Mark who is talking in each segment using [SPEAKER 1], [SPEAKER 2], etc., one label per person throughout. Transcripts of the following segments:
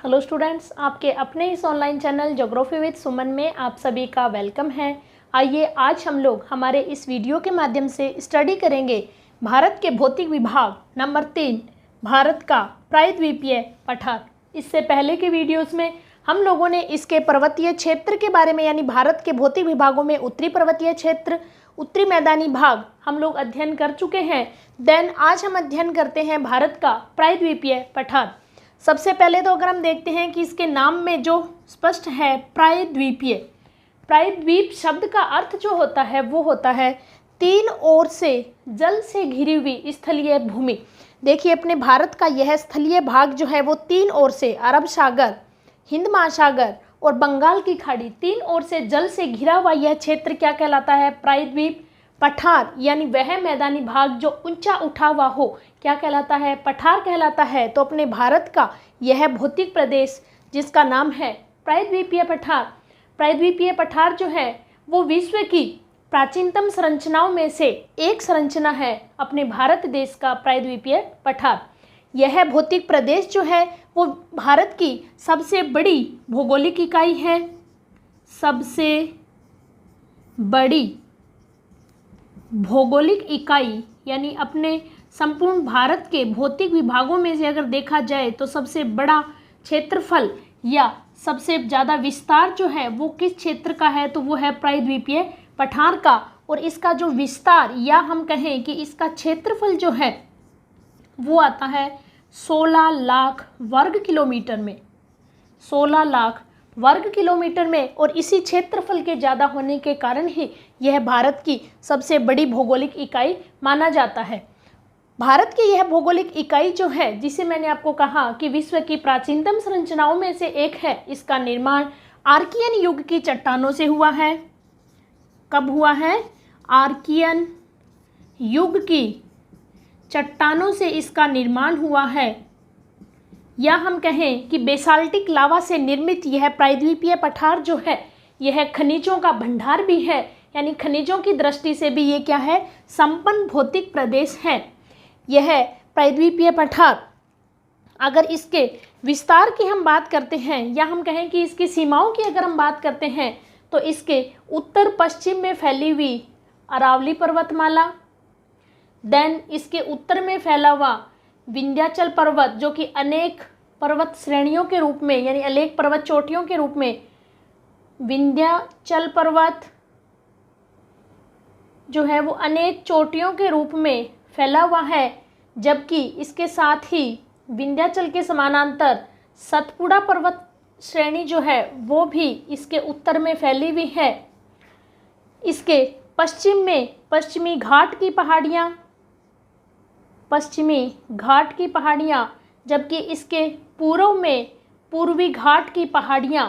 [SPEAKER 1] Hello students, आपके अपने इस ऑनलाइन चैनल ज्योग्राफी विद सुमन में आप सभी का वेलकम है। आइए आज हम लोग हमारे इस वीडियो के माध्यम से स्टडी करेंगे भारत के भौतिक विभाग नंबर 3, भारत का प्रायद्वीपीय पठार। इससे पहले के वीडियोस में हम लोगों ने इसके पर्वतीय क्षेत्र के बारे में यानी भारत के भौतिक विभागों में उत्तरी पर्वतीय क्षेत्र, उत्तरी मैदानी भाग हम लोग अध्ययन कर चुके हैं। देन आज हम अध्ययन करते हैं भारत का प्रायद्वीपीय पठार। सबसे पहले तो अगर हम देखते हैं कि इसके नाम में जो स्पष्ट है प्रायद्वीपीय, प्रायद्वीप शब्द का अर्थ जो होता है वो होता है तीन ओर से जल से घिरी हुई स्थलीय भूमि। देखिए अपने भारत का यह स्थलीय भाग जो है वो तीन ओर से अरब सागर, हिंद महासागर और बंगाल की खाड़ी, तीन ओर से जल से घिरा हुआ यह क्षेत्र क्या कहलाता है? प्रायद्वीप पठार। यानी वह मैदानी भाग जो ऊंचा उठा हुआ हो क्या कहलाता है? पठार कहलाता है। तो अपने भारत का यह भौतिक प्रदेश जिसका नाम है प्रायद्वीपीय पठार, प्रायद्वीपीय पठार जो है वो विश्व की प्राचीनतम संरचनाओं में से एक संरचना है अपने भारत देश का प्रायद्वीपीय पठार। यह भौतिक प्रदेश जो है वो भारत की सबसे बड़ी भौगोलिक इकाई है। सबसे बड़ी भौगोलिक इकाई यानी अपने संपूर्ण भारत के भौतिक विभागों में से अगर देखा जाए तो सबसे बड़ा क्षेत्रफल या सबसे ज़्यादा विस्तार जो है वो किस क्षेत्र का है? तो वो है प्रायद्वीपीय पठार का। और इसका जो विस्तार या हम कहें कि इसका क्षेत्रफल जो है वो आता है 16 लाख वर्ग किलोमीटर में, 16 लाख वर्ग किलोमीटर में। और इसी क्षेत्रफल के ज़्यादा होने के कारण ही यह भारत की सबसे बड़ी भौगोलिक इकाई माना जाता है। भारत की यह भौगोलिक इकाई जो है जिसे मैंने आपको कहा कि विश्व की प्राचीनतम संरचनाओं में से एक है, इसका निर्माण आर्कियन युग की चट्टानों से हुआ है। कब हुआ है? आर्कियन युग की चट्टानों से इसका निर्माण हुआ है। या हम कहें कि बेसाल्टिक लावा से निर्मित यह प्रायद्वीपीय पठार जो है यह खनिजों का भंडार भी है। यानी खनिजों की दृष्टि से भी ये क्या है? संपन्न भौतिक प्रदेश है यह प्रायद्वीपीय पठार। अगर इसके विस्तार की हम बात करते हैं या हम कहें कि इसकी सीमाओं की अगर हम बात करते हैं तो इसके उत्तर पश्चिम में फैली हुई अरावली पर्वतमाला, देन इसके उत्तर में फैला हुआ विंध्याचल पर्वत जो कि अनेक पर्वत श्रेणियों के रूप में यानी अनेक पर्वत चोटियों के रूप में विंध्याचल पर्वत जो है वो अनेक चोटियों के रूप में फैला हुआ है। जबकि इसके साथ ही विंध्याचल के समानांतर सतपुड़ा पर्वत श्रेणी जो है वो भी इसके उत्तर में फैली हुई है। इसके पश्चिम में पश्चिमी घाट की पहाड़ियाँ, पश्चिमी घाट की पहाड़ियाँ, जबकि इसके पूर्व में पूर्वी घाट की पहाड़ियाँ।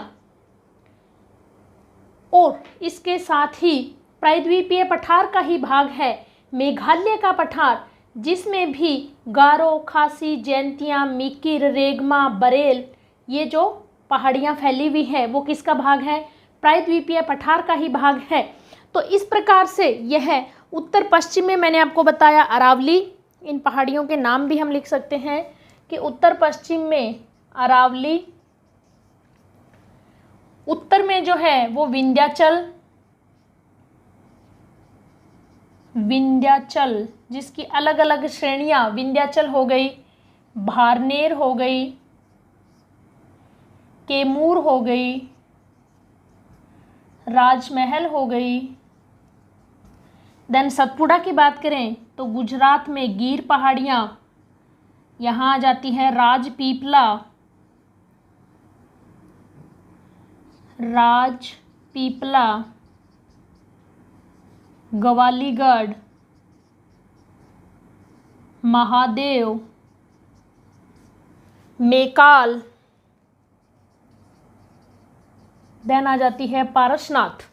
[SPEAKER 1] और इसके साथ ही प्रायद्वीपीय पठार का ही भाग है मेघालय का पठार, जिसमें भी गारो, खासी, जैंतिया, मीकिर, रेगमा, बरेल ये जो पहाड़ियाँ फैली हुई हैं वो किसका भाग है? प्रायद्वीपीय पठार का ही भाग है। तो इस प्रकार से यह उत्तर पश्चिम में मैंने आपको बताया अरावली, इन पहाड़ियों के नाम भी हम लिख सकते हैं कि उत्तर पश्चिम में अरावली, उत्तर में जो है वो विंध्याचल, विंध्याचल जिसकी अलग अलग श्रेणियां विंध्याचल हो गई, भारनेर हो गई, कैमूर हो गई, राजमहल हो गई। देन सतपुड़ा की बात करें तो गुजरात में गिर पहाड़ियाँ, यहाँ आ जाती है राजपीपला, राजपीपला, ग्वालीगढ़, महादेव, मेकाल, देन आ जाती है पारसनाथ।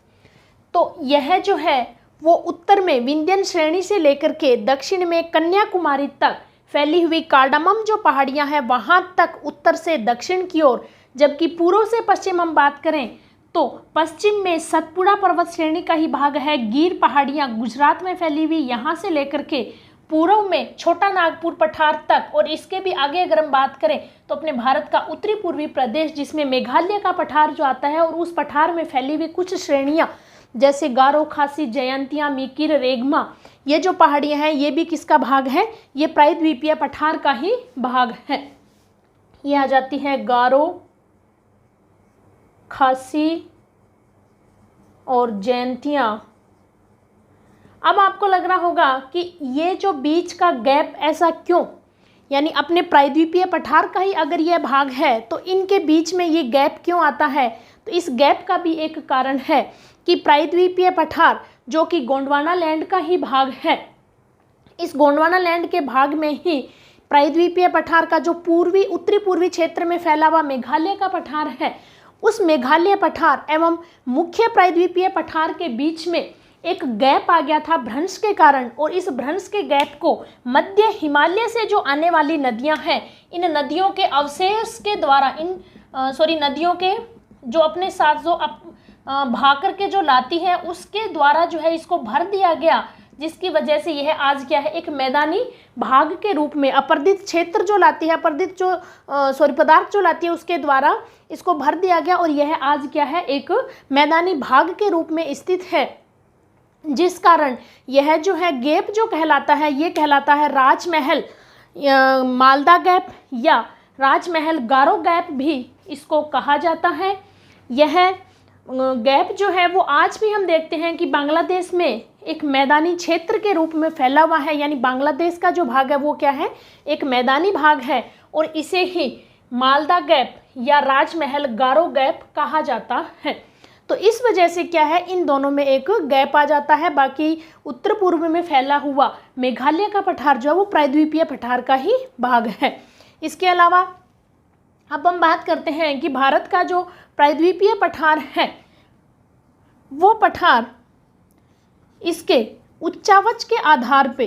[SPEAKER 1] तो यह जो है वो उत्तर में विंध्यन श्रेणी से लेकर के दक्षिण में कन्याकुमारी तक फैली हुई कार्डामम जो पहाड़ियाँ हैं वहाँ तक उत्तर से दक्षिण की ओर, जबकि पूर्व से पश्चिम हम बात करें तो पश्चिम में सतपुड़ा पर्वत श्रेणी का ही भाग है। गिर पहाड़ियाँ गुजरात में फैली हुई, यहाँ से लेकर के पूर्व में छोटा नागपुर पठार तक, और इसके भी आगे अगर हम बात करें तो अपने भारत का उत्तरी पूर्वी प्रदेश जिसमें मेघालय का पठार जो आता है, और उस पठार में फैली हुई कुछ श्रेणियां जैसे गारो, खासी, जयंतिया, मीकिर, रेगमा, ये जो पहाड़ियां हैं ये भी किसका भाग है, ये प्रायद्वीपीय पठार का ही भाग है। ये आ जाती है गारो, खासी और जयंतिया। अब आपको लग रहा होगा कि ये जो बीच का गैप ऐसा क्यों, यानी अपने प्रायद्वीपीय पठार का ही अगर यह भाग है तो इनके बीच में ये गैप क्यों आता है। तो इस गैप का भी एक कारण है कि प्रायद्वीपीय पठार जो कि गोंडवाना लैंड का ही भाग है, इस गोंडवाना लैंड के भाग में ही प्रायद्वीपीय पठार का जो पूर्वी उत्तरी पूर्वी क्षेत्र में फैला हुआ मेघालय का पठार है, उस मेघालय पठार एवं मुख्य प्रायद्वीपीय पठार के बीच में एक गैप आ गया था भ्रंश के कारण, और इस भ्रंश के गैप को मध्य हिमालय से जो आने वाली नदियां हैं, इन नदियों के अवशेष के द्वारा नदियों के जो अपने साथ जो भाग करके जो लाती है उसके द्वारा जो है इसको भर दिया गया, जिसकी वजह से यह आज क्या है, एक मैदानी भाग के रूप में अपर्दित क्षेत्र जो लाती है, अपर्दित जो पदार्थ जो लाती है उसके द्वारा इसको भर दिया गया, और यह आज क्या है, एक मैदानी भाग के रूप में स्थित है, जिस कारण यह जो है गैप जो कहलाता है, ये कहलाता है राजमहल मालदा गैप या राजमहल गारो गैप भी इसको कहा जाता है। यह गैप जो है वो आज भी हम देखते हैं कि बांग्लादेश में एक मैदानी क्षेत्र के रूप में फैला हुआ है, यानी बांग्लादेश का जो भाग है वो क्या है, एक मैदानी भाग है, और इसे ही मालदा गैप या राजमहल गारो गैप कहा जाता है। तो इस वजह से क्या है, इन दोनों में एक गैप आ जाता है। बाकी उत्तर पूर्व में फैला हुआ मेघालय का पठार जो है वो प्रायद्वीपीय पठार का ही भाग है। इसके अलावा अब हम बात करते हैं कि भारत का जो प्रायद्वीपीय पठार है वो पठार इसके उच्चावच के आधार पे,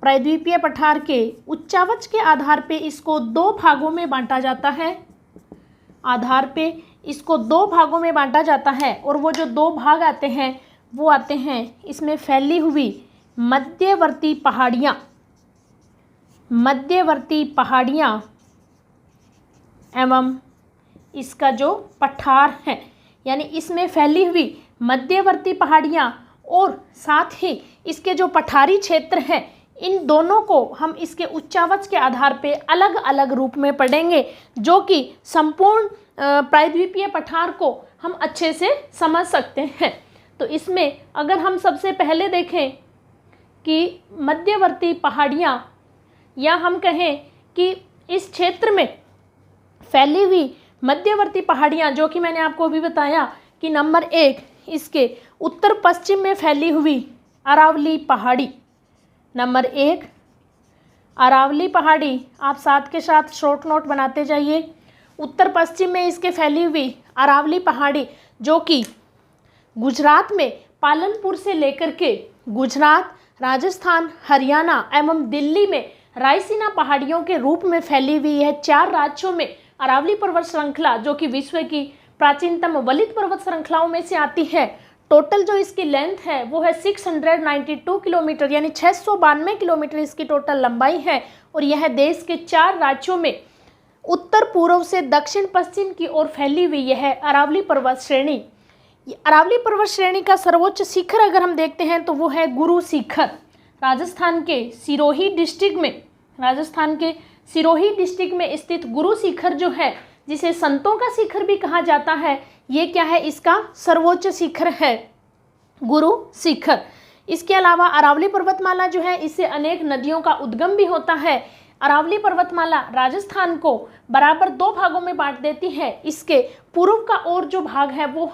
[SPEAKER 1] प्रायद्वीपीय पठार के उच्चावच के आधार पे इसको दो भागों में बांटा जाता है, आधार पे इसको दो भागों में बांटा जाता है, और वो जो दो भाग आते हैं वो आते हैं इसमें फैली हुई मध्यवर्ती पहाड़ियाँ एवं इसका जो पठार है, यानी इसमें फैली हुई मध्यवर्ती पहाड़ियाँ और साथ ही इसके जो पठारी क्षेत्र हैं, इन दोनों को हम इसके उच्चावच के आधार पे अलग अलग रूप में पढ़ेंगे, जो कि संपूर्ण प्रायद्वीपीय पठार को हम अच्छे से समझ सकते हैं। तो इसमें अगर हम सबसे पहले देखें कि मध्यवर्ती पहाड़ियाँ, या हम कहें कि इस क्षेत्र में फैली हुई मध्यवर्ती पहाड़ियाँ, जो कि मैंने आपको अभी बताया कि नंबर 1 इसके उत्तर पश्चिम में फैली हुई अरावली पहाड़ी, नंबर 1 अरावली पहाड़ी, आप साथ के साथ शॉर्ट नोट बनाते जाइए। उत्तर पश्चिम में इसके फैली हुई अरावली पहाड़ी, जो कि गुजरात में पालनपुर से लेकर के गुजरात, राजस्थान, हरियाणा एवं दिल्ली में रायसीना पहाड़ियों के रूप में फैली हुई है। 4 राज्यों में अरावली पर्वत श्रृंखला, जो कि विश्व की प्राचीनतम वलित पर्वत श्रृंखलाओं में से आती है। टोटल जो इसकी लेंथ है वो है 692 किलोमीटर, यानी 692 किलोमीटर इसकी टोटल लंबाई है, और यह देश के 4 राज्यों में उत्तर पूर्व से दक्षिण पश्चिम की ओर फैली हुई यह अरावली पर्वत श्रेणी। अरावली पर्वत श्रेणी का सर्वोच्च शिखर अगर हम देखते हैं तो वो है गुरु शिखर, राजस्थान के सिरोही डिस्ट्रिक्ट में स्थित गुरु शिखर जो है, जिसे संतों का शिखर भी कहा जाता है, ये क्या है, इसका सर्वोच्च शिखर है गुरु शिखर। इसके अलावा अरावली पर्वतमाला जो है, इससे अनेक नदियों का उद्गम भी होता है। अरावली पर्वतमाला राजस्थान को बराबर 2 भागों में बांट देती है। इसके पूर्व का और जो भाग है वो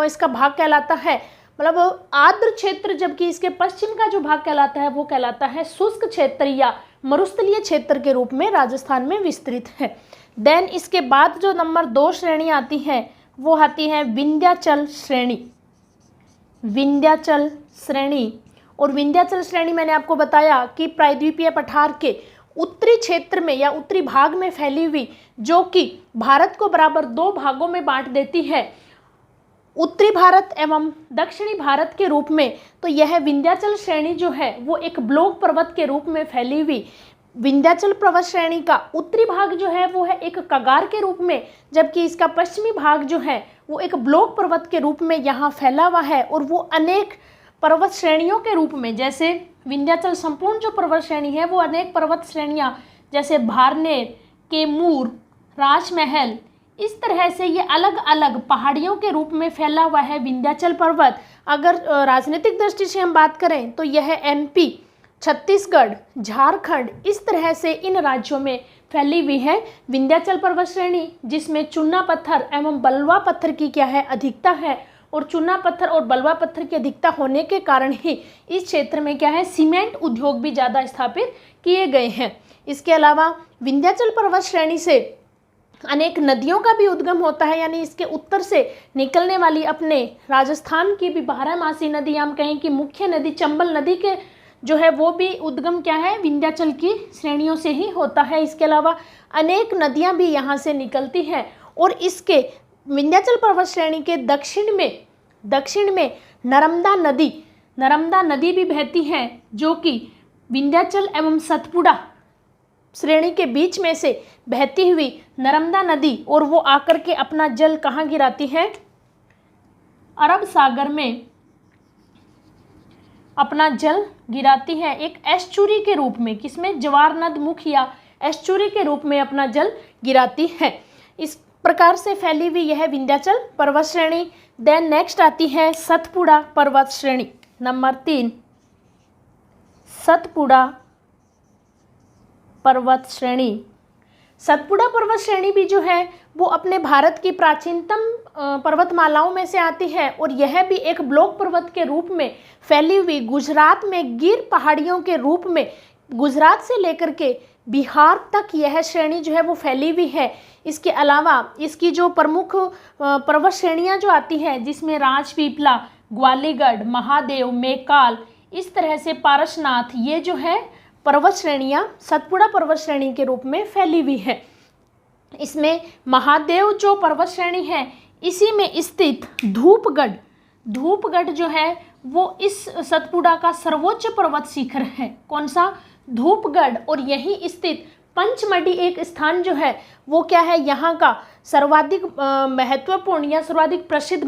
[SPEAKER 1] इसका भाग कहलाता है मतलब आर्द्र क्षेत्र, जबकि इसके पश्चिम का जो भाग कहलाता है वो कहलाता है शुष्क क्षेत्र या मरुस्थलीय क्षेत्र के रूप में राजस्थान में विस्तृत है। देन इसके बाद जो नंबर 2 श्रेणी आती है वो आती है विंध्याचल श्रेणी। और विंध्याचल श्रेणी मैंने आपको बताया कि प्रायद्वीपीय पठार के उत्तरी क्षेत्र में या उत्तरी भाग में फैली हुई, जो कि भारत को बराबर 2 भागों में बांट देती है। उत्तरी भारत एवं दक्षिणी भारत के रूप में, तो यह विंध्याचल श्रेणी जो है वो एक ब्लॉक पर्वत के रूप में फैली हुई विंध्याचल पर्वत श्रेणी का उत्तरी भाग जो है वो है एक कगार के रूप में, जबकि इसका पश्चिमी भाग जो है वो एक ब्लॉक पर्वत के रूप में यहाँ फैला हुआ है। और वो अनेक पर्वत श्रेणियों के रूप में, जैसे विंध्याचल संपूर्ण जो पर्वत श्रेणी है वो अनेक पर्वत श्रेणियाँ जैसे भारनेर, कैमूर, राजमहल, इस तरह से ये अलग अलग पहाड़ियों के रूप में फैला हुआ है विंध्याचल पर्वत। अगर राजनीतिक दृष्टि से हम बात करें तो यह एमपी, छत्तीसगढ़, झारखंड, इस तरह से इन राज्यों में फैली हुई है विंध्याचल पर्वत श्रेणी, जिसमें चूना पत्थर एवं बलुआ पत्थर की क्या है अधिकता है। और चूना पत्थर और बलुआ पत्थर की अधिकता होने के कारण ही इस क्षेत्र में क्या है सीमेंट उद्योग भी ज़्यादा स्थापित किए गए हैं। इसके अलावा विंध्याचल पर्वत श्रेणी से अनेक नदियों का भी उद्गम होता है, यानी इसके उत्तर से निकलने वाली अपने राजस्थान की भी बारहमासी नदी, हम कहें कि मुख्य नदी चंबल नदी के जो है वो भी उद्गम क्या है विंध्याचल की श्रेणियों से ही होता है। इसके अलावा अनेक नदियां भी यहाँ से निकलती हैं और इसके विंध्याचल पर्वत श्रेणी के दक्षिण में नर्मदा नदी भी बहती है, जो कि विंध्याचल एवं सतपुड़ा श्रेणी के बीच में से बहती हुई नर्मदा नदी, और वो आकर के अपना जल कहाँ गिराती है, अरब सागर में अपना जल गिराती है एक एस्चुरी के रूप में। किसमें? जवार नद मुख या एस्चुरी के रूप में अपना जल गिराती है। इस प्रकार से फैली हुई यह विंध्याचल पर्वत श्रेणी। देन नेक्स्ट आती है सतपुड़ा पर्वत श्रेणी। नंबर 3, सतपुड़ा पर्वत श्रेणी। सतपुड़ा पर्वत श्रेणी भी जो है वो अपने भारत की प्राचीनतम पर्वतमालाओं में से आती है और यह भी एक ब्लॉक पर्वत के रूप में फैली हुई गुजरात में गिर पहाड़ियों के रूप में, गुजरात से लेकर के बिहार तक यह श्रेणी जो है वो फैली हुई है। इसके अलावा इसकी जो प्रमुख पर्वत श्रेणियां जो आती हैं, जिसमें राजपीपला, ग्वालीगढ़, महादेव, मेकाल, इस तरह से पारसनाथ, ये जो है पर्वत श्रेणियां सतपुड़ा पर्वत श्रेणी के रूप में फैली हुई है। इसमें महादेव जो पर्वत श्रेणी है, इसी में स्थित धूपगढ़ जो है वो इस सतपुड़ा का सर्वोच्च पर्वत शिखर है। कौन सा? धूपगढ़। और यहीं स्थित पंचमढ़ी एक स्थान जो है वो क्या है, यहाँ का सर्वाधिक महत्वपूर्ण या सर्वाधिक प्रसिद्ध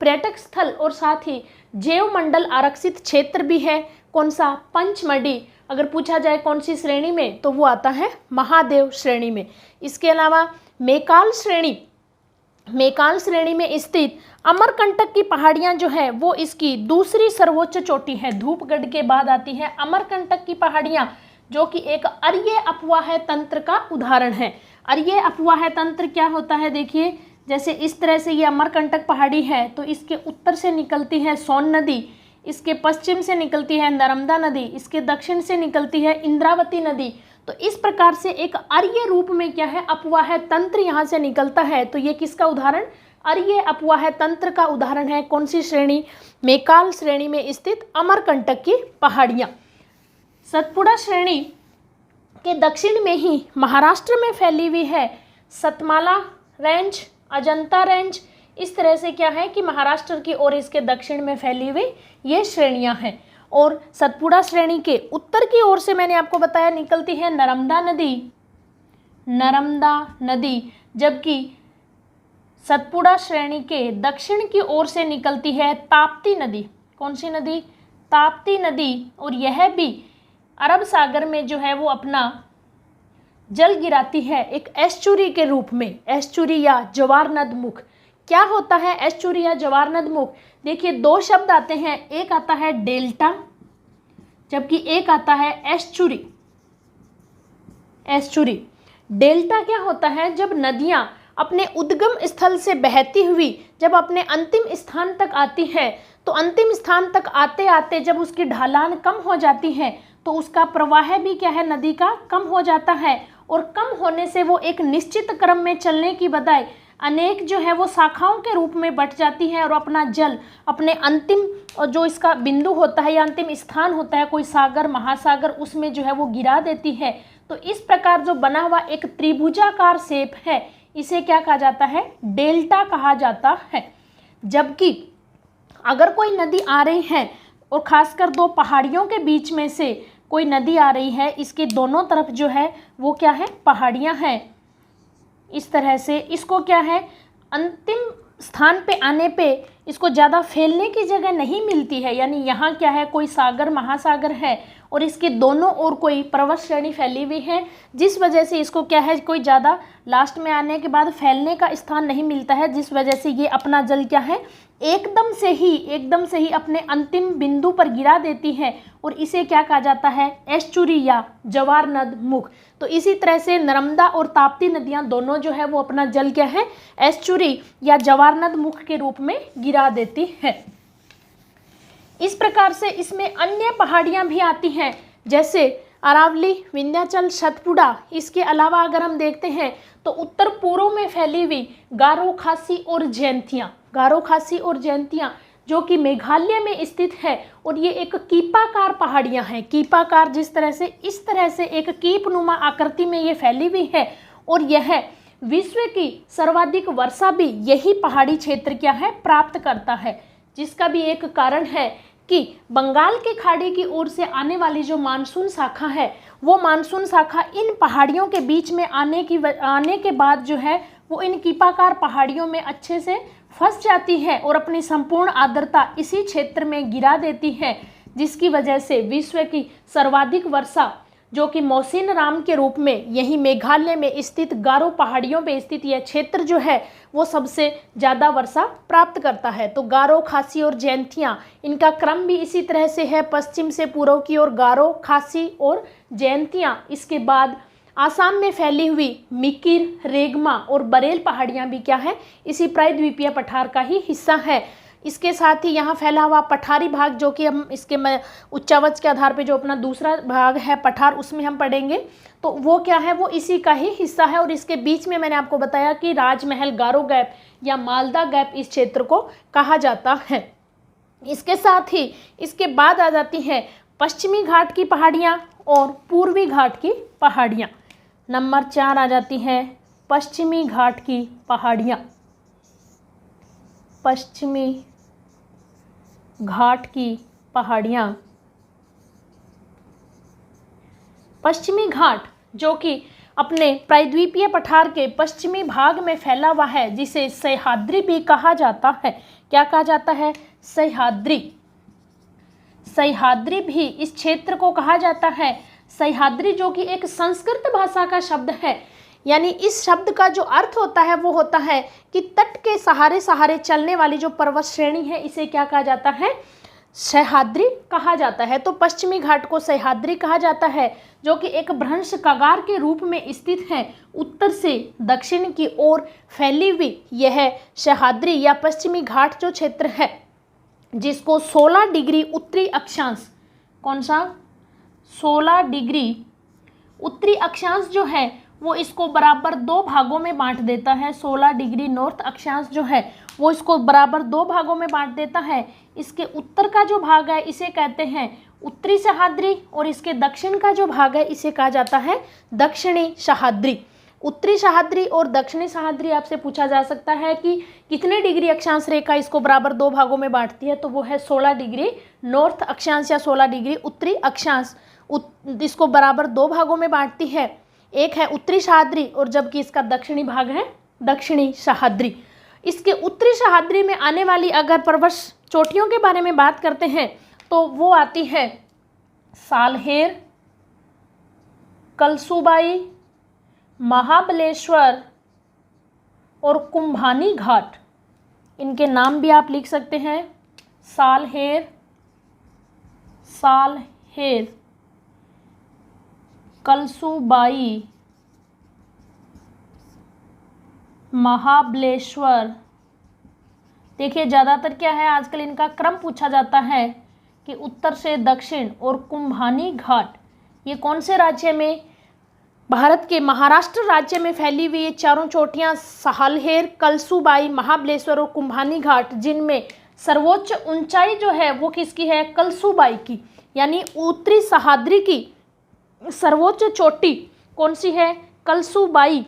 [SPEAKER 1] पर्यटक स्थल और साथ ही जैव मंडल आरक्षित क्षेत्र भी है। कौन सा? पंचमढ़ी। अगर पूछा जाए कौन सी श्रेणी में, तो वो आता है महादेव श्रेणी में। इसके अलावा मेकाल श्रेणी में स्थित अमरकंटक की पहाड़ियां जो है वो इसकी दूसरी सर्वोच्च चोटी है। धूपगढ़ के बाद आती है अमरकंटक की पहाड़ियां, जो कि एक अरीय अपवाह तंत्र का उदाहरण है। अरीय अपवाह तंत्र क्या होता है? देखिए, जैसे इस तरह से ये अमरकंटक पहाड़ी है, तो इसके उत्तर से निकलती है सोन नदी, इसके पश्चिम से निकलती है नर्मदा नदी, इसके दक्षिण से निकलती है इंद्रावती नदी। तो इस प्रकार से एक अरीय रूप में क्या है अपवाह तंत्र यहाँ से निकलता है। तो ये किसका उदाहरण? अरीय अपवाह तंत्र का उदाहरण है। कौन सी श्रेणी? मेकाल श्रेणी में स्थित अमरकंटक की पहाड़ियाँ। सतपुड़ा श्रेणी के दक्षिण में ही महाराष्ट्र में फैली हुई है सतमाला रेंज, अजंता रेंज, इस तरह से क्या है कि महाराष्ट्र की ओर इसके दक्षिण में फैली हुई ये श्रेणियां हैं। और सतपुड़ा श्रेणी के उत्तर की ओर से मैंने आपको बताया निकलती है नर्मदा नदी, जबकि सतपुड़ा श्रेणी के दक्षिण की ओर से निकलती है ताप्ती नदी। कौन सी नदी? ताप्ती नदी। और यह भी अरब सागर में जो है वो अपना जल गिराती है एक एस्चुरी के रूप में, एस्चुरी या जवार नद मुख। क्या होता है एस्चुरी या जवार नद मुख? देखिए, दो शब्द आते हैं, एक आता है डेल्टा जबकि एक आता है एस्चुरी। डेल्टा क्या होता है? जब नदियां अपने उद्गम स्थल से बहती हुई जब अपने अंतिम स्थान तक आती है, तो अंतिम स्थान तक आते आते जब उसकी ढलान कम हो जाती है तो उसका प्रवाह भी क्या है नदी का कम हो जाता है, और कम होने से वो एक निश्चित क्रम में चलने की बजाय अनेक जो है वो शाखाओं के रूप में बट जाती है और अपना जल अपने अंतिम जो इसका बिंदु होता है या अंतिम स्थान होता है, कोई सागर, महासागर, उसमें जो है वो गिरा देती है। तो इस प्रकार जो बना हुआ एक त्रिभुजाकार शेप है, इसे क्या कहा जाता है? डेल्टा कहा जाता है। जबकि अगर कोई नदी आ रही है और खासकर दो पहाड़ियों के बीच में से कोई नदी आ रही है, इसके दोनों तरफ जो है वो क्या है, पहाड़ियाँ हैं, इस तरह से इसको क्या है, अंतिम स्थान पे आने पे इसको ज़्यादा फैलने की जगह नहीं मिलती है। यानी यहाँ क्या है, कोई सागर महासागर है और इसके दोनों ओर कोई पर्वत श्रेणी फैली हुई है, जिस वजह से इसको क्या है, कोई ज़्यादा लास्ट में आने के बाद फैलने का स्थान नहीं मिलता है, जिस वजह से ये अपना जल क्या है, एकदम से ही अपने अंतिम बिंदु पर गिरा देती है और इसे क्या कहा जाता है, एस्चुरी या जवार नद मुख। तो इसी तरह से नर्मदा और ताप्ती नदियाँ दोनों जो है वो अपना जल क्या है, एस्चुरी या जवार नद मुख के रूप में गिरा देती है। इस प्रकार से इसमें अन्य पहाड़ियाँ भी आती हैं, जैसे अरावली, विंध्याचल, सतपुड़ा। इसके अलावा अगर हम देखते हैं तो उत्तर पूर्व में फैली हुई गारो खासी और जयंतियाँ जो कि मेघालय में स्थित है और ये एक कीपाकार पहाड़ियाँ हैं। कीपाकार जिस तरह से, इस तरह से एक कीपनुमा आकृति में ये फैली हुई है और यह विश्व की सर्वाधिक वर्षा भी यही पहाड़ी क्षेत्र क्या है, प्राप्त करता है, जिसका भी एक कारण है कि बंगाल की खाड़ी की ओर से आने वाली जो मानसून शाखा है, वो मानसून शाखा इन पहाड़ियों के बीच में आने के बाद जो है वो इन कीपाकार पहाड़ियों में अच्छे से फंस जाती है और अपनी संपूर्ण आर्द्रता इसी क्षेत्र में गिरा देती है, जिसकी वजह से विश्व की सर्वाधिक वर्षा जो कि मौसिन राम के रूप में यही मेघालय में स्थित गारो पहाड़ियों पे स्थित यह क्षेत्र जो है वो सबसे ज़्यादा वर्षा प्राप्त करता है। तो गारो, खासी और जयंतियाँ, इनका क्रम भी इसी तरह से है, पश्चिम से पूर्व की ओर गारो, खासी और जयंतियाँ, इसके बाद आसाम में फैली हुई मिकिर, रेगमा और बरेल पहाड़ियाँ भी क्या है, इसी प्रायद्वीपीय पठार का ही हिस्सा है। इसके साथ ही यहाँ फैला हुआ पठारी भाग, जो कि हम इसके उच्चावच के आधार पे जो अपना दूसरा भाग है पठार, उसमें हम पढ़ेंगे, तो वो क्या है, वो इसी का ही हिस्सा है। और इसके बीच में मैंने आपको बताया कि राजमहल गारो गैप या मालदा गैप इस क्षेत्र को कहा जाता है। इसके साथ ही इसके बाद आ जाती है पश्चिमी घाट की पहाड़ियाँ और पूर्वी घाट की पहाड़ियाँ। नंबर 4 आ जाती है पश्चिमी घाट की पहाड़ियाँ। पश्चिमी घाट की पहाड़ियाँ, पश्चिमी घाट जो कि अपने प्रायद्वीपीय पठार के पश्चिमी भाग में फैला हुआ है, जिसे सह्याद्री भी कहा जाता है। क्या कहा जाता है, सह्याद्री। सह्याद्री भी इस क्षेत्र को कहा जाता है। सह्याद्री जो कि एक संस्कृत भाषा का शब्द है, यानी इस शब्द का जो अर्थ होता है वो होता है कि तट के सहारे सहारे चलने वाली जो पर्वत श्रेणी है, इसे क्या कहा जाता है, सह्याद्री कहा जाता है। तो पश्चिमी घाट को सह्याद्री कहा जाता है, जो कि एक भ्रंश कगार के रूप में स्थित है। उत्तर से दक्षिण की ओर फैली हुई यह सह्याद्री या पश्चिमी घाट जो क्षेत्र है, जिसको 16 डिग्री उत्तरी अक्षांश, कौन सा, 16 डिग्री उत्तरी अक्षांश जो है वो इसको बराबर 2 भागों में बांट देता है। 16 डिग्री नॉर्थ अक्षांश जो है वो इसको बराबर 2 भागों में बांट देता है। इसके उत्तर का जो भाग है इसे कहते हैं उत्तरी सह्याद्री और इसके दक्षिण का जो भाग है इसे कहा जाता है दक्षिणी सह्याद्री। उत्तरी सह्याद्री और दक्षिणी सह्याद्री आपसे पूछा जा सकता है कि कितने डिग्री अक्षांश रेखा इसको बराबर 2 भागों में बांटती है, तो वो है 16 डिग्री नॉर्थ अक्षांश या 16 डिग्री उत्तरी अक्षांश। इसको बराबर 2 भागों में बांटती है, एक है उत्तरी सह्याद्री और जबकि इसका दक्षिणी भाग है दक्षिणी सह्याद्री। इसके उत्तरी सह्याद्री में आने वाली अगर पर्वत चोटियों के बारे में बात करते हैं तो वो आती है सालहेर, कलसूबाई, महाबलेश्वर और कुंभानी घाट। इनके नाम भी आप लिख सकते हैं, सालहेर, कलसूबाई, महाबलेश्वर। देखिए ज़्यादातर क्या है, आजकल इनका क्रम पूछा जाता है कि उत्तर से दक्षिण और कुंभानी घाट, ये कौन से राज्य में, भारत के महाराष्ट्र राज्य में फैली हुई ये चारों चोटियाँ सालहेर, कलसूबाई, महाबलेश्वर और कुंभानी घाट, जिनमें सर्वोच्च ऊंचाई जो है वो किसकी है, कलसूबाई की। यानी उत्तरी सह्याद्री की सर्वोच्च चोटी कौन सी है, कलसूबाई,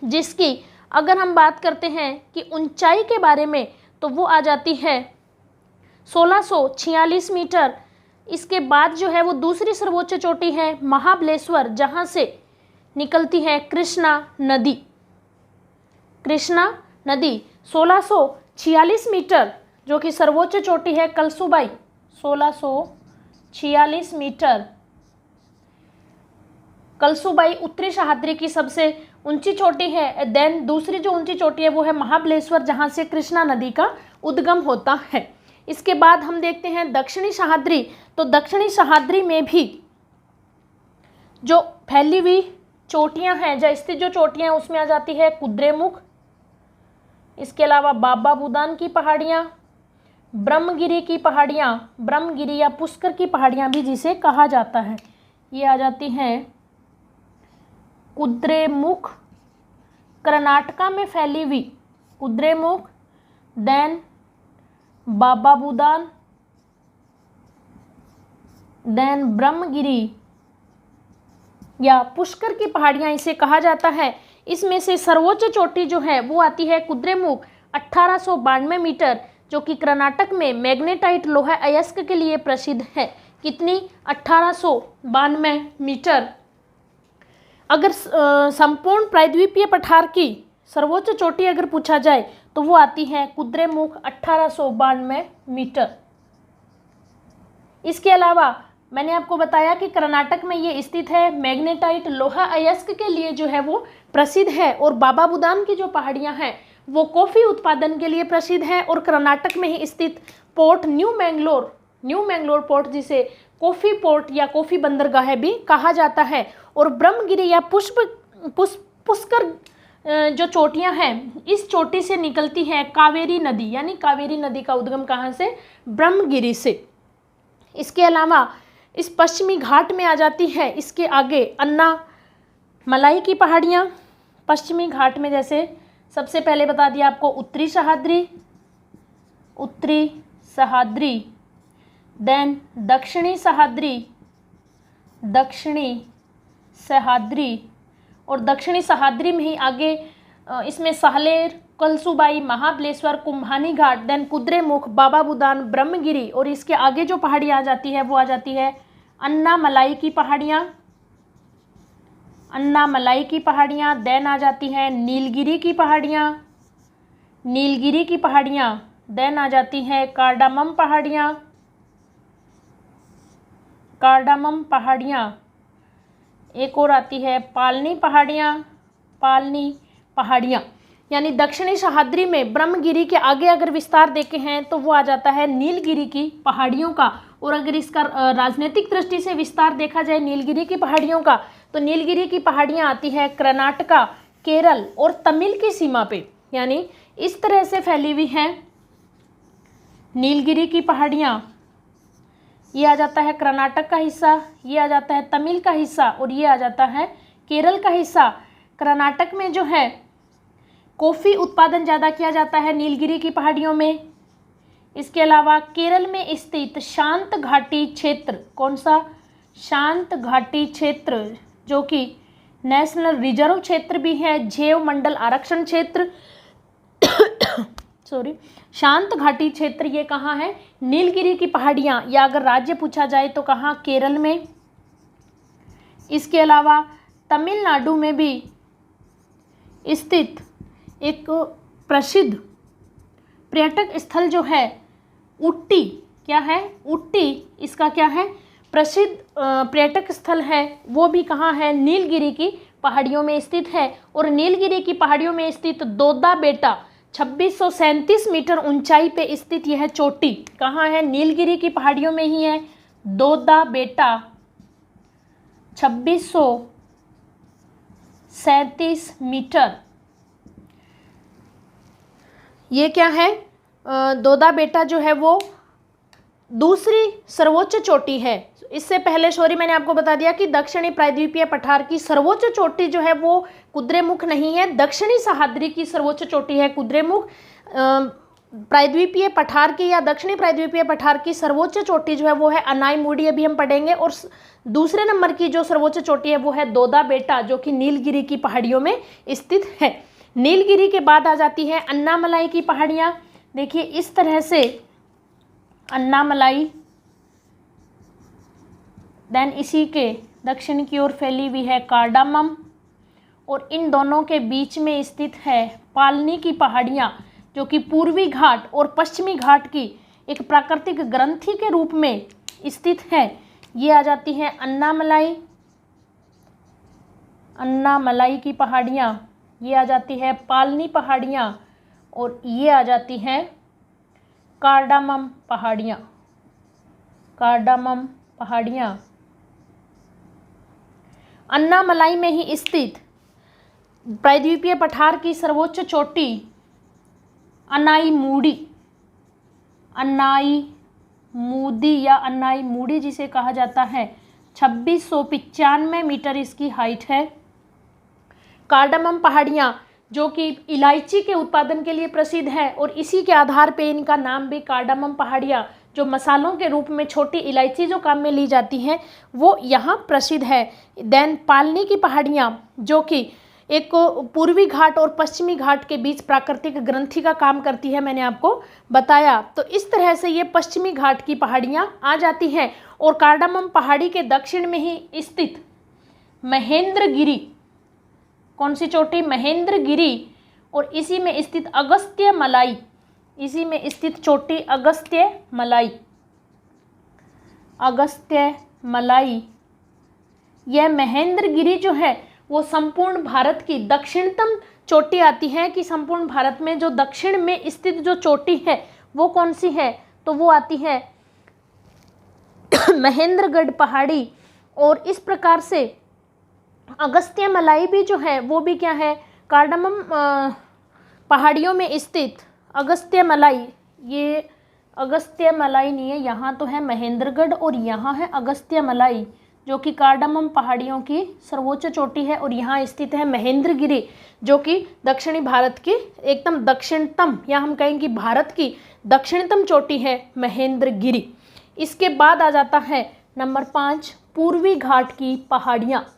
[SPEAKER 1] जिसकी अगर हम बात करते हैं कि ऊंचाई के बारे में तो वो आ जाती है 1646 मीटर। इसके बाद जो है वो दूसरी सर्वोच्च चोटी है महाबलेश्वर, जहाँ से निकलती है कृष्णा नदी। कृष्णा नदी 1646 मीटर जो कि सर्वोच्च चोटी है कलसुबाई, 1646 मीटर। कलसुबाई उत्तरी सह्याद्री की सबसे ऊंची चोटी है। देन दूसरी जो ऊंची चोटी है वो है महाबलेश्वर, जहाँ से कृष्णा नदी का उद्गम होता है। इसके बाद हम देखते हैं दक्षिणी सह्याद्री। तो दक्षिणी सह्याद्री में भी जो फैली हुई चोटियां हैं, या स्थित जो चोटियां हैं, उसमें आ जाती है कुद्रेमुख, इसके अलावा बाबा बुदान की पहाड़ियाँ, ब्रह्मगिरी की पहाड़ियाँ, ब्रह्मगिरी या पुष्कर की पहाड़ियाँ भी जिसे कहा जाता है, ये आ जाती हैं कुद्रेमुख, कर्नाटका में फैली हुई कुद्रेमुख, देन बाबा बुदान, देन ब्रह्मगिरी या पुष्कर की पहाड़ियाँ इसे कहा जाता है। इसमें से सर्वोच्च चोटी जो है वो आती है कुद्रेमुख 1892 मीटर, जो कि कर्नाटक में मैग्नेटाइट लोहा अयस्क के लिए प्रसिद्ध है। कितनी? 1892 मीटर। अगर संपूर्ण प्रायद्वीपीय पठार की सर्वोच्च चोटी अगर पूछा जाए तो वो आती है कुद्रेमुख 1892 मीटर। इसके अलावा मैंने आपको बताया कि कर्नाटक में ये स्थित है, मैग्नेटाइट लोहा अयस्क के लिए जो है वो प्रसिद्ध है, और बाबा बुदान की जो पहाड़ियाँ हैं वो कॉफ़ी उत्पादन के लिए प्रसिद्ध है, और कर्नाटक में ही स्थित पोर्ट न्यू मैंगलोर पोर्ट, जिसे कॉफ़ी पोर्ट या कॉफ़ी बंदरगाह भी कहा जाता है। और ब्रह्मगिरी या पुष्कर जो चोटियां हैं, इस चोटी से निकलती है कावेरी नदी, यानी कावेरी नदी का उद्गम कहाँ से? ब्रह्मगिरी से। इसके अलावा इस पश्चिमी घाट में आ जाती है, इसके आगे अन्ना मलाई की पहाड़ियाँ। पश्चिमी घाट में जैसे सबसे पहले बता दिया आपको उत्तरी सह्याद्री, देन दक्षिणी सह्याद्री, और दक्षिणी सह्याद्री में ही आगे इसमें साहलेर, कलसुबाई, महाबलेश्वर, कुंभानी घाट, देन कुद्रेमुख, बाबा बुदान, ब्रह्मगिरी, और इसके आगे जो पहाड़ी आ जाती है वो आ जाती है अन्नामलाई की पहाड़ियाँ, देन आ जाती है नीलगिरी की पहाड़ियाँ, देन आ जाती है कार्डामम पहाड़ियाँ, एक और आती है पालनी पहाड़ियाँ। यानी दक्षिणी सह्याद्री में ब्रह्मगिरी के आगे अगर विस्तार देखे हैं तो वो आ जाता है नीलगिरी की पहाड़ियों का। और अगर इसका राजनीतिक दृष्टि से विस्तार देखा जाए नीलगिरी की पहाड़ियों का, तो नीलगिरी की पहाड़ियाँ आती है कर्नाटका, केरल और तमिल की सीमा पे, यानी इस तरह से फैली हुई हैं नीलगिरी की पहाड़ियाँ। ये आ जाता है कर्नाटक का हिस्सा, ये आ जाता है तमिल का हिस्सा, और ये आ जाता है केरल का हिस्सा। कर्नाटक में जो है कॉफ़ी उत्पादन ज़्यादा किया जाता है नीलगिरी की पहाड़ियों में। इसके अलावा केरल में स्थित शांत घाटी क्षेत्र, कौन सा? शांत घाटी क्षेत्र, जो कि नेशनल रिजर्व क्षेत्र भी है, जैव मंडल आरक्षण क्षेत्र शांत घाटी क्षेत्र, ये कहाँ है? नीलगिरी की पहाड़ियाँ, या अगर राज्य पूछा जाए तो कहाँ? केरल में। इसके अलावा तमिलनाडु में भी स्थित एक प्रसिद्ध पर्यटक स्थल जो है उट्टी, क्या है? उट्टी, इसका क्या है? प्रसिद्ध पर्यटक स्थल है, वो भी कहाँ है? नीलगिरी की पहाड़ियों में स्थित है। और नीलगिरी की पहाड़ियों में स्थित दोदा बेटा 2637 मीटर ऊंचाई पे स्थित यह चोटी कहाँ है? नीलगिरी की पहाड़ियों में ही है। दोदा बेटा 2637 मीटर, ये क्या है? दोदा बेटा जो है वो दूसरी सर्वोच्च चोटी है। इससे पहले मैंने आपको बता दिया कि दक्षिणी प्रायद्वीपीय पठार की सर्वोच्च चोटी जो है वो कुद्रेमुख नहीं है, दक्षिणी सह्याद्री की सर्वोच्च चोटी है कुद्रेमुख। प्रायद्वीपीय पठार की या दक्षिणी प्रायद्वीपीय पठार की सर्वोच्च चोटी जो है वो है अनाईमुडी, अभी हम पढ़ेंगे। और दूसरे नंबर की जो सर्वोच्च चोटी है वो है दोदा बेटा, जो कि नीलगिरी की पहाड़ियों में स्थित है। नीलगिरी के बाद आ जाती है अन्नामलाई की पहाड़ियाँ। देखिए इस तरह से अन्नामलाई, देन इसी के दक्षिण की ओर फैली हुई है कार्डामम, और इन दोनों के बीच में स्थित है पालनी की पहाड़ियाँ, जो कि पूर्वी घाट और पश्चिमी घाट की एक प्राकृतिक ग्रंथि के रूप में स्थित है। ये आ जाती है अन्नामलाई, अन्नामलाई की पहाड़ियाँ, ये आ जाती है पालनी पहाड़ियाँ, और ये आ जाती हैं कार्डामम पहाड़ियाँ, कार्डामम पहाड़ियाँ। अन्नामलाई में ही स्थित प्रायद्वीपीय पठार की सर्वोच्च चोटी अनाईमुडी, अनाईमुदी या अनाईमुडी जिसे कहा जाता है, 2695 मीटर इसकी हाइट है। कार्डामम पहाड़ियाँ जो कि इलायची के उत्पादन के लिए प्रसिद्ध है, और इसी के आधार पे इनका नाम भी कार्डामम पहाड़ियाँ, जो मसालों के रूप में छोटी इलायची जो काम में ली जाती हैं, वो यहाँ प्रसिद्ध है। देन पालनी की पहाड़ियाँ जो कि एक पूर्वी घाट और पश्चिमी घाट के बीच प्राकृतिक ग्रंथि का काम करती है, मैंने आपको बताया। तो इस तरह से ये पश्चिमी घाट की पहाड़ियाँ आ जाती हैं। और कार्डामम पहाड़ी के दक्षिण में ही स्थित महेंद्रगिरी, कौन सी चोटी? महेंद्रगिरी, और इसी में स्थित अगस्त्य मलाई, इसी में स्थित चोटी अगस्त्य मलाई, अगस्त्य मलाई। यह महेंद्रगिरी जो है वो संपूर्ण भारत की दक्षिणतम चोटी आती है, कि संपूर्ण भारत में जो दक्षिण में स्थित जो चोटी है वो कौन सी है? तो वो आती है महेंद्रगढ़ पहाड़ी। और इस प्रकार से अगस्त्य मलाई भी जो है वो भी क्या है? कार्डामम पहाड़ियों में स्थित अगस्त्य मलाई। ये अगस्त्य मलाई नहीं है, यहाँ तो है महेंद्रगढ़ और यहाँ है अगस्त्य मलाई, जो कि कार्डामम पहाड़ियों की सर्वोच्च चोटी है। और यहाँ स्थित है महेंद्रगिरी, जो कि दक्षिणी भारत की एकदम दक्षिणतम, या हम कहेंगे भारत की दक्षिणतम चोटी है महेंद्रगिरी। इसके बाद आ जाता है नंबर 5 पूर्वी घाट की पहाड़ियाँ,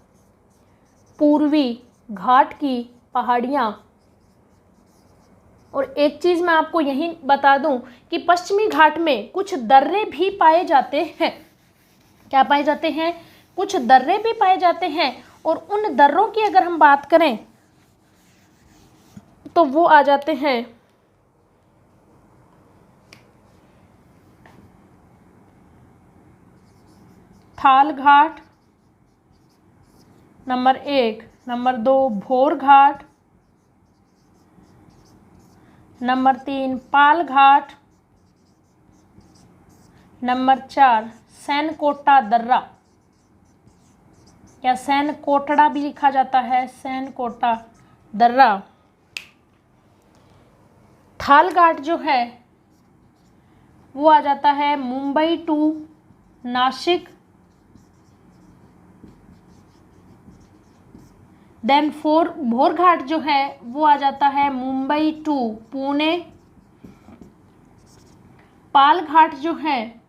[SPEAKER 1] पूर्वी घाट की पहाड़ियाँ। और एक चीज़ मैं आपको यही बता दूं कि पश्चिमी घाट में कुछ दर्रे भी पाए जाते हैं। क्या पाए जाते हैं? कुछ दर्रे भी पाए जाते हैं। और उन दर्रों की अगर हम बात करें तो वो आ जाते हैं थाल घाट नंबर 1, नंबर 2 भोर घाट, नंबर 3 पाल घाट, नंबर 4 सैनकोटा दर्रा, या सैनकोटड़ा भी लिखा जाता है, सैनकोटा दर्रा। थाल घाट जो है वो आ जाता है मुंबई टू नासिक, देन भोर घाट जो है वो आ जाता है मुंबई टू पुणे। पाल घाट जो है,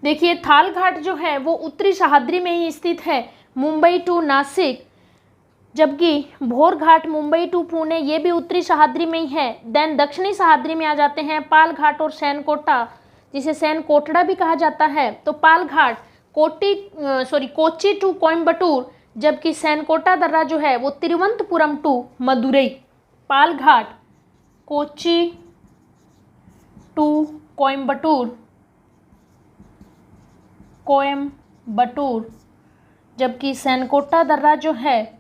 [SPEAKER 1] देखिए थाल घाट जो है वो उत्तरी सह्याद्री में ही स्थित है, मुंबई टू नासिक, जबकि भोर घाट मुंबई टू पुणे ये भी उत्तरी सह्याद्री में ही है। देन दक्षिणी सह्याद्री में आ जाते हैं पाल घाट और सैनकोटा, जिसे सैनकोटड़ा भी कहा जाता है। तो पाल घाट कोच्चि टू कोयम्बटूर, जबकि सैनकोटा दर्रा जो है वो Thiruvananthapuram to Madurai. Palghat Kochi to Coimbatore, जबकि सैनकोटा दर्रा जो है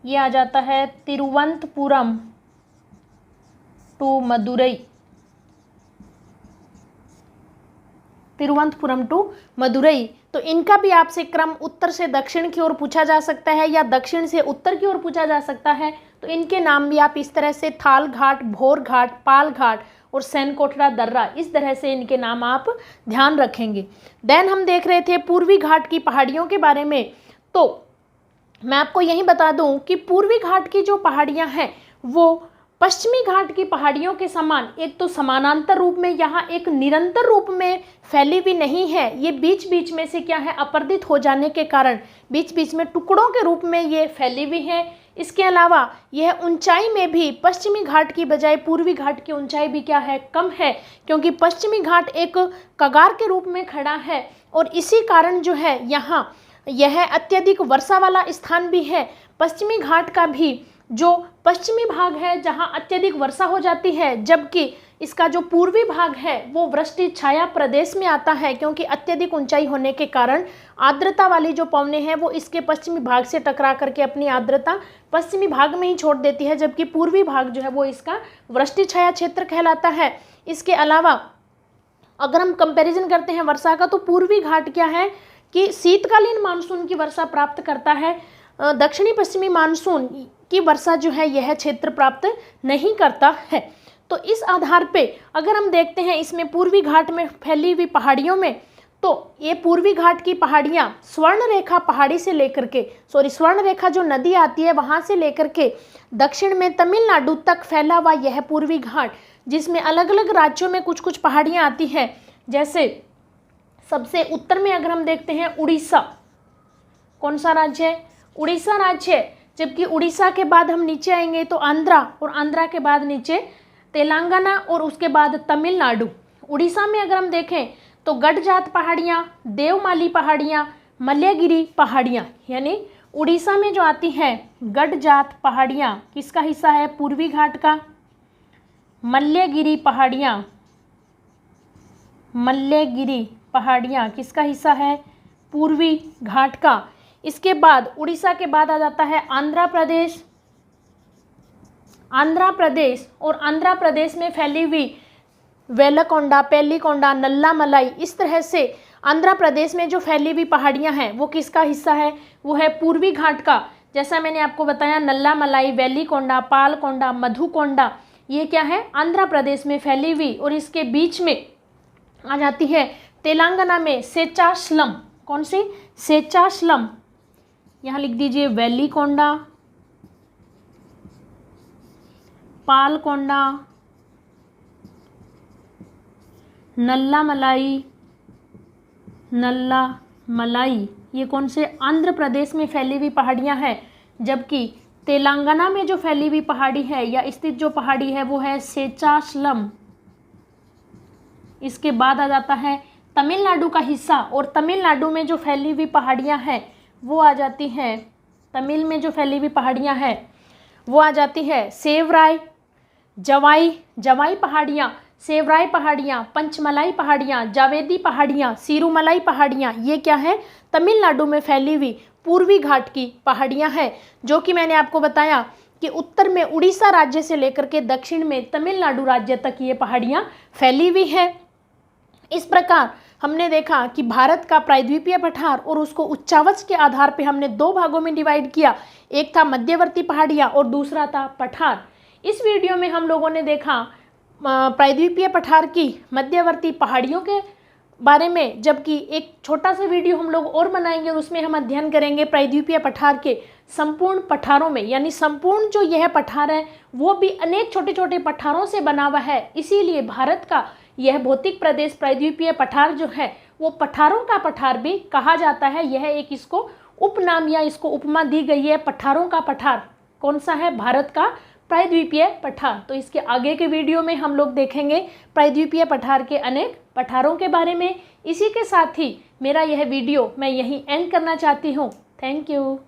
[SPEAKER 1] ये आ जाता है तिरुवनंतपुरम टू मदुरई, तिरुवनंतपुरम टू मदुरई। तो इनका भी आपसे क्रम उत्तर से दक्षिण की ओर पूछा जा सकता है या दक्षिण से उत्तर की ओर पूछा जा सकता है। तो इनके नाम भी आप इस तरह से थाल घाट, भोर घाट, पाल घाट और सैनकोटड़ा दर्रा, इस तरह से इनके नाम आप ध्यान रखेंगे। देन हम देख रहे थे पूर्वी घाट की पहाड़ियों के बारे में। तो मैं आपको यही बता दूं कि पूर्वी घाट की जो पहाड़ियां हैं वो पश्चिमी घाट की पहाड़ियों के समान एक तो समानांतर रूप में, यहाँ एक निरंतर रूप में फैली हुई नहीं है। ये बीच बीच में से क्या है, अपर्दित हो जाने के कारण बीच बीच में टुकड़ों के रूप में ये फैली हुई है। इसके अलावा यह ऊंचाई में भी पश्चिमी घाट की बजाय पूर्वी घाट की ऊंचाई भी क्या है, कम है, क्योंकि पश्चिमी घाट एक कगार के रूप में खड़ा है और इसी कारण जो है यहाँ यह अत्यधिक वर्षा वाला स्थान भी है। पश्चिमी घाट का भी जो पश्चिमी भाग है जहाँ अत्यधिक वर्षा हो जाती है, जबकि इसका जो पूर्वी भाग है वो वृष्टि छाया प्रदेश में आता है, क्योंकि अत्यधिक ऊंचाई होने के कारण आर्द्रता वाली जो पवनें हैं वो इसके पश्चिमी भाग से टकरा करके अपनी आर्द्रता पश्चिमी भाग में ही छोड़ देती है, जबकि पूर्वी भाग जो है वो इसका वृष्टि छाया क्षेत्र कहलाता है। इसके अलावा अगर हम कंपैरिजन करते हैं वर्षा का, तो पूर्वी घाट क्या है कि शीतकालीन मानसून की वर्षा प्राप्त करता है, दक्षिणी पश्चिमी मानसून की वर्षा जो है यह क्षेत्र प्राप्त नहीं करता है। तो इस आधार पे अगर हम देखते हैं इसमें पूर्वी घाट में फैली हुई पहाड़ियों में, तो ये पूर्वी घाट की पहाड़ियाँ स्वर्ण रेखा पहाड़ी से लेकर के स्वर्ण रेखा जो नदी आती है वहाँ से लेकर के दक्षिण में तमिलनाडु तक फैला हुआ यह पूर्वी घाट, जिसमें अलग अलग राज्यों में कुछ कुछ पहाड़ियाँ आती हैं। जैसे सबसे उत्तर में अगर हम देखते हैं उड़ीसा, कौन सा राज्य है, उड़ीसा राज्य है, जबकि उड़ीसा के बाद हम नीचे आएंगे तो आंध्रा, और आंध्रा के बाद नीचे तेलंगाना और उसके बाद तमिलनाडु। उड़ीसा में अगर हम देखें तो गडजात पहाड़ियाँ, देवमाली पहाड़ियाँ, मल्यगिरी पहाड़ियाँ, यानी उड़ीसा में जो आती है गडजात पहाड़ियाँ किसका हिस्सा है, पूर्वी घाट का। मल्यगिरी पहाड़ियाँ, मल्यगिरी पहाड़ियाँ किसका हिस्सा है, पूर्वी घाट का। इसके बाद उड़ीसा के बाद आ जाता है आंध्र प्रदेश, आंध्र प्रदेश, और आंध्र प्रदेश में फैली हुई वेलकोंडा, पेलिकोंडा, नल्लामलाई, इस तरह से आंध्र प्रदेश में जो फैली हुई पहाड़ियाँ हैं वो किसका हिस्सा है, वो है पूर्वी घाट का। जैसा मैंने आपको बताया नल्लामलाई, वेलिकोंडा, पालकोंडा, मधुकोंडा, ये क्या है, आंध्र प्रदेश में फैली हुई। और इसके बीच में आ जाती है तेलंगाना में सेचाशलम, कौन सी, सेचाशलम, यहाँ लिख दीजिए वेलिकोंडा, पालकोंडा, नल्लामलाई, नल्लामलाई, ये कौन से, आंध्र प्रदेश में फैली हुई पहाड़ियाँ हैं, जबकि तेलंगाना में जो फैली हुई पहाड़ी है या स्थित जो पहाड़ी है वो है सेचाशलम। इसके बाद आ जाता है तमिलनाडु का हिस्सा, और तमिलनाडु में जो फैली हुई पहाड़ियाँ हैं वो आ जाती हैं, तमिल में जो फैली हुई पहाड़ियाँ हैं वो आ जाती है सेवराय, जवाई पहाड़ियाँ, सेवराय पहाड़ियाँ, पंचमलाई पहाड़ियाँ, जावेदी पहाड़ियाँ, सीरूमलाई पहाड़ियाँ, ये क्या है, तमिलनाडु में फैली हुई पूर्वी घाट की पहाड़ियाँ हैं, जो कि मैंने आपको बताया कि उत्तर में उड़ीसा राज्य से लेकर के दक्षिण में तमिलनाडु राज्य तक ये पहाड़ियाँ फैली हुई है। इस प्रकार हमने देखा कि भारत का प्रायद्वीपीय पठार और उसको उच्चावच के आधार पे हमने दो भागों में डिवाइड किया, एक था मध्यवर्ती पहाड़ियाँ और दूसरा था पठार। इस वीडियो में हम लोगों ने देखा प्रायद्वीपीय पठार की मध्यवर्ती पहाड़ियों के बारे में, जबकि एक छोटा सा वीडियो हम लोग और बनाएंगे और उसमें हम अध्ययन करेंगे प्रायद्वीपीय पठार के संपूर्ण पठारों में, यानी संपूर्ण जो यह पठार है वो भी अनेक छोटे छोटे पठारों से बना हुआ है। इसीलिए भारत का यह भौतिक प्रदेश प्रायद्वीपीय पठार जो है वो पठारों का पठार भी कहा जाता है। यह एक इसको उपनाम या इसको उपमा दी गई है, पठारों का पठार। कौन सा है, भारत का प्रायद्वीपीय पठार। तो इसके आगे के वीडियो में हम लोग देखेंगे प्रायद्वीपीय पठार के अनेक पठारों के बारे में। इसी के साथ ही मेरा यह वीडियो मैं यहीं एंड करना चाहती हूँ। Thank you.